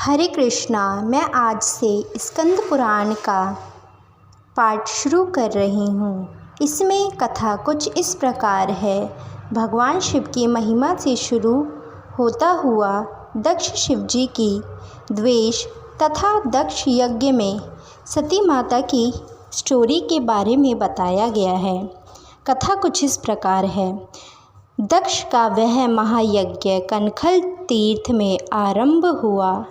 हरे कृष्णा। मैं आज से स्कंद पुराण का पाठ शुरू कर रही हूँ। इसमें कथा कुछ इस प्रकार है। भगवान शिव की महिमा से शुरू होता हुआ दक्ष शिव जी की द्वेष तथा दक्ष यज्ञ में सती माता की स्टोरी के बारे में बताया गया है। कथा कुछ इस प्रकार है। दक्ष का वह महायज्ञ कनखल तीर्थ में आरंभ हुआ।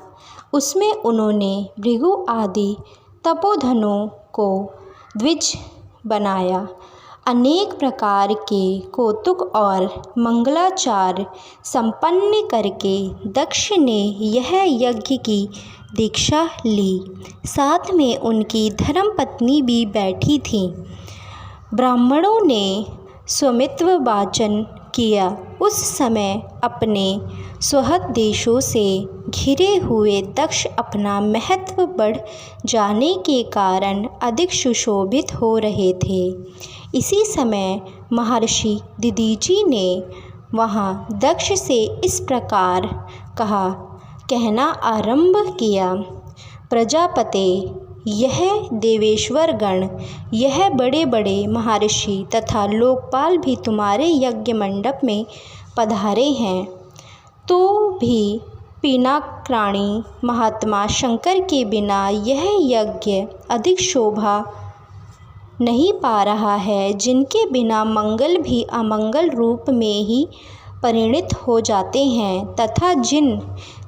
उसमें उन्होंने भृगु आदि तपोधनों को द्विज बनाया। अनेक प्रकार के कौतुक और मंगलाचार संपन्न करके दक्ष ने यह यज्ञ की दीक्षा ली। साथ में उनकी धर्मपत्नी भी बैठी थी। ब्राह्मणों ने स्वामित्व वाचन किया। उस समय अपने स्वहत देशों से घिरे हुए दक्ष अपना महत्व बढ़ जाने के कारण अधिक सुशोभित हो रहे थे। इसी समय महर्षि दधीचि ने वहाँ दक्ष से इस प्रकार कहना आरंभ किया। प्रजापते, यह देवेश्वर गण, यह बड़े बड़े महर्षि तथा लोकपाल भी तुम्हारे यज्ञ मंडप में पधारे हैं, तो भी पिनाक्राणी महात्मा शंकर के बिना यह यज्ञ अधिक शोभा नहीं पा रहा है, जिनके बिना मंगल भी अमंगल रूप में ही परिणित हो जाते हैं तथा जिन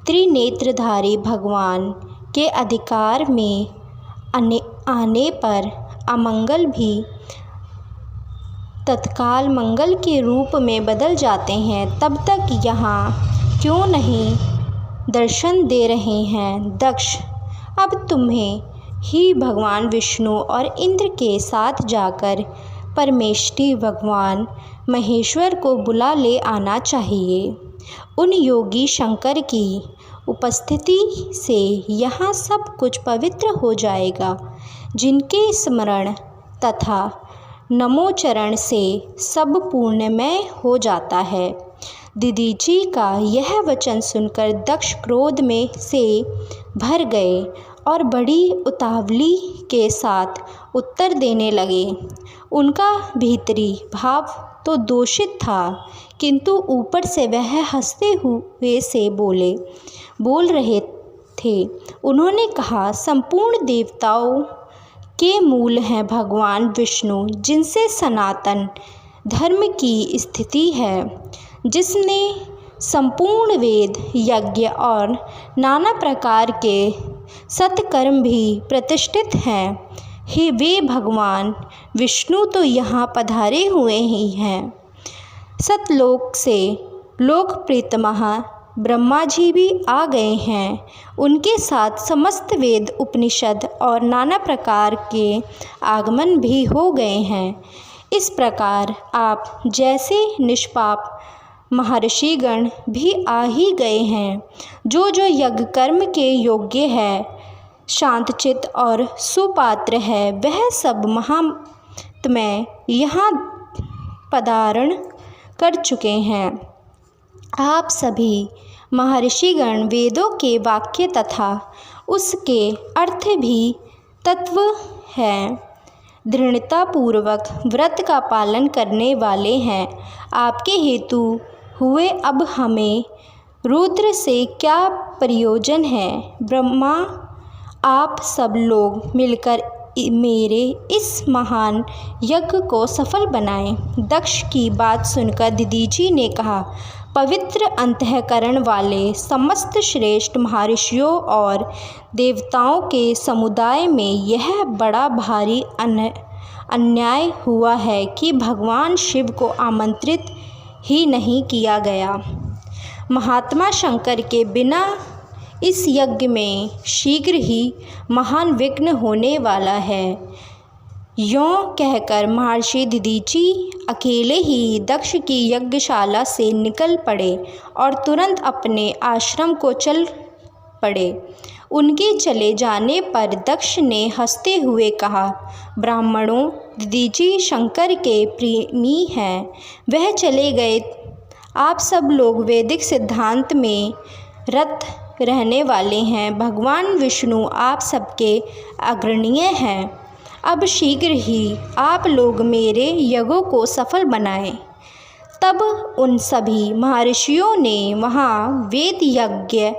त्रिनेत्रधारी भगवान के अधिकार में आने पर अमंगल भी तत्काल मंगल के रूप में बदल जाते हैं, तब तक यहाँ क्यों नहीं दर्शन दे रहे हैं? दक्ष, अब तुम्हें ही भगवान विष्णु और इंद्र के साथ जाकर परमेष्टि भगवान महेश्वर को बुला ले आना चाहिए। उन योगी शंकर की उपस्थिति से यहाँ सब कुछ पवित्र हो जाएगा, जिनके स्मरण तथा नमोचरण से सब पूर्णमय हो जाता है। दधीचि का यह वचन सुनकर दक्ष क्रोध में से भर गए और बड़ी उतावली के साथ उत्तर देने लगे। उनका भीतरी भाव तो दूषित था, किंतु ऊपर से वह हंसते हुए से बोल रहे थे। उन्होंने कहा, संपूर्ण देवताओं के मूल हैं भगवान विष्णु, जिनसे सनातन धर्म की स्थिति है, जिसने संपूर्ण वेद यज्ञ और नाना प्रकार के सत्कर्म भी प्रतिष्ठित हैं। हे वे भगवान विष्णु तो यहाँ पधारे हुए ही हैं। सतलोक से लोक प्रीतमः ब्रह्मा जी भी आ गए हैं। उनके साथ समस्त वेद उपनिषद और नाना प्रकार के आगमन भी हो गए हैं। इस प्रकार आप जैसे निष्पाप महर्षिगण भी आ ही गए हैं। जो यज्ञ कर्म के योग्य है, शांतचित और सुपात्र है, वह सब महात्मय यहाँ पधारण कर चुके हैं। आप सभी महर्षिगण वेदों के वाक्य तथा उसके अर्थ भी तत्व हैं, दृढ़तापूर्वक व्रत का पालन करने वाले हैं। आपके हेतु हुए अब हमें रुद्र से क्या प्रयोजन है? ब्रह्मा, आप सब लोग मिलकर मेरे इस महान यज्ञ को सफल बनाएं। दक्ष की बात सुनकर दधीचि ने कहा, पवित्र अंतःकरण वाले समस्त श्रेष्ठ महर्षियों और देवताओं के समुदाय में यह बड़ा भारी अन्याय हुआ है कि भगवान शिव को आमंत्रित ही नहीं किया गया। महात्मा शंकर के बिना इस यज्ञ में शीघ्र ही महान विघ्न होने वाला है। यों कहकर महर्षि दधीचि अकेले ही दक्ष की यज्ञशाला से निकल पड़े और तुरंत अपने आश्रम को चल पड़े। उनके चले जाने पर दक्ष ने हंसते हुए कहा, ब्राह्मणों, दधीचि शंकर के प्रेमी हैं, वह चले गए। आप सब लोग वैदिक सिद्धांत में रत रहने वाले हैं। भगवान विष्णु आप सबके अग्रणीय हैं। अब शीघ्र ही आप लोग मेरे यज्ञों को सफल बनाएं। तब उन सभी महर्षियों ने वहाँ वेद यज्ञ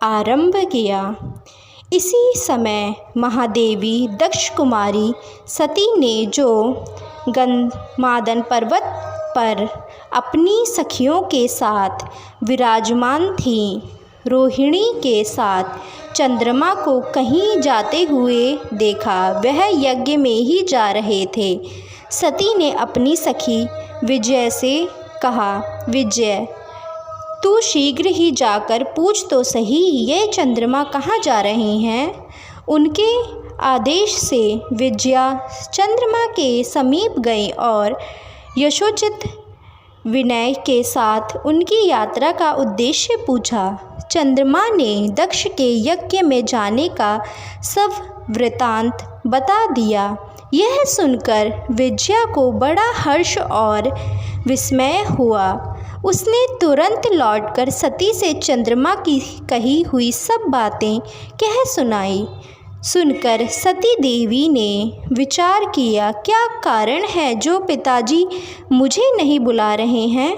आरंभ किया। इसी समय महादेवी दक्ष कुमारी सती ने, जो गंधमादन पर्वत पर अपनी सखियों के साथ विराजमान थीं, रोहिणी के साथ चंद्रमा को कहीं जाते हुए देखा। वह यज्ञ में ही जा रहे थे। सती ने अपनी सखी विजय से कहा, विजय, तू शीघ्र ही जाकर पूछ तो सही, ये चंद्रमा कहाँ जा रहे हैं। उनके आदेश से विजया चंद्रमा के समीप गई और यशोचित विनय के साथ उनकी यात्रा का उद्देश्य पूछा। चंद्रमा ने दक्ष के यज्ञ में जाने का सब वृतांत बता दिया। यह सुनकर विजया को बड़ा हर्ष और विस्मय हुआ। उसने तुरंत लौटकर सती से चंद्रमा की कही हुई सब बातें कह सुनाई। सुनकर सती देवी ने विचार किया, क्या कारण है जो पिताजी मुझे नहीं बुला रहे हैं?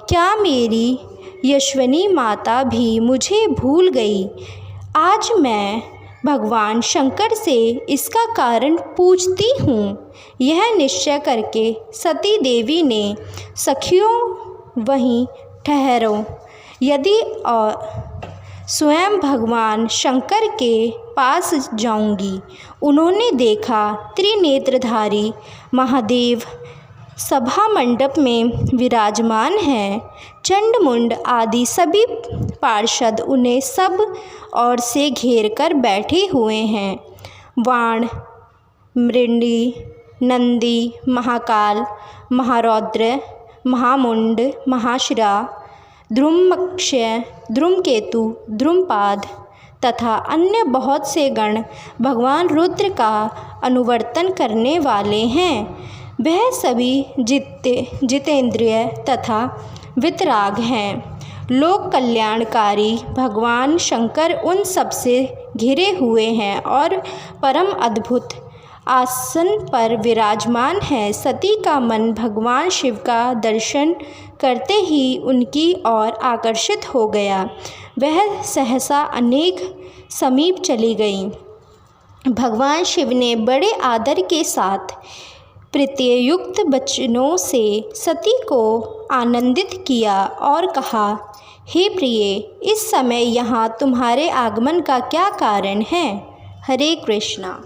क्या मेरी यशस्विनी माता भी मुझे भूल गई? आज मैं भगवान शंकर से इसका कारण पूछती हूँ। यह निश्चय करके सती देवी ने सखियों, वहीं ठहरो, यदि और स्वयं भगवान शंकर के पास जाऊंगी। उन्होंने देखा त्रिनेत्रधारी महादेव सभा मंडप में विराजमान हैं। चंडमुंड आदि सभी पार्षद उन्हें सब ओर से घेर कर बैठे हुए हैं। वाण, मृंडी, नंदी, महाकाल, महारौद्र, महामुंड, महाशिरा, ध्रुमक्षय, ध्रुमकेतु, ध्रुमपाद तथा अन्य बहुत से गण भगवान रुद्र का अनुवर्तन करने वाले हैं। वह सभी जितेंद्रिय तथा वितराग हैं। लोक कल्याणकारी भगवान शंकर उन सबसे घिरे हुए हैं और परम अद्भुत आसन पर विराजमान है। सती का मन भगवान शिव का दर्शन करते ही उनकी ओर आकर्षित हो गया। वह सहसा अनेक समीप चली गई। भगवान शिव ने बड़े आदर के साथ प्रत्ययुक्त वचनों से सती को आनंदित किया और कहा, हे प्रिय, इस समय यहाँ तुम्हारे आगमन का क्या कारण है? हरे कृष्णा।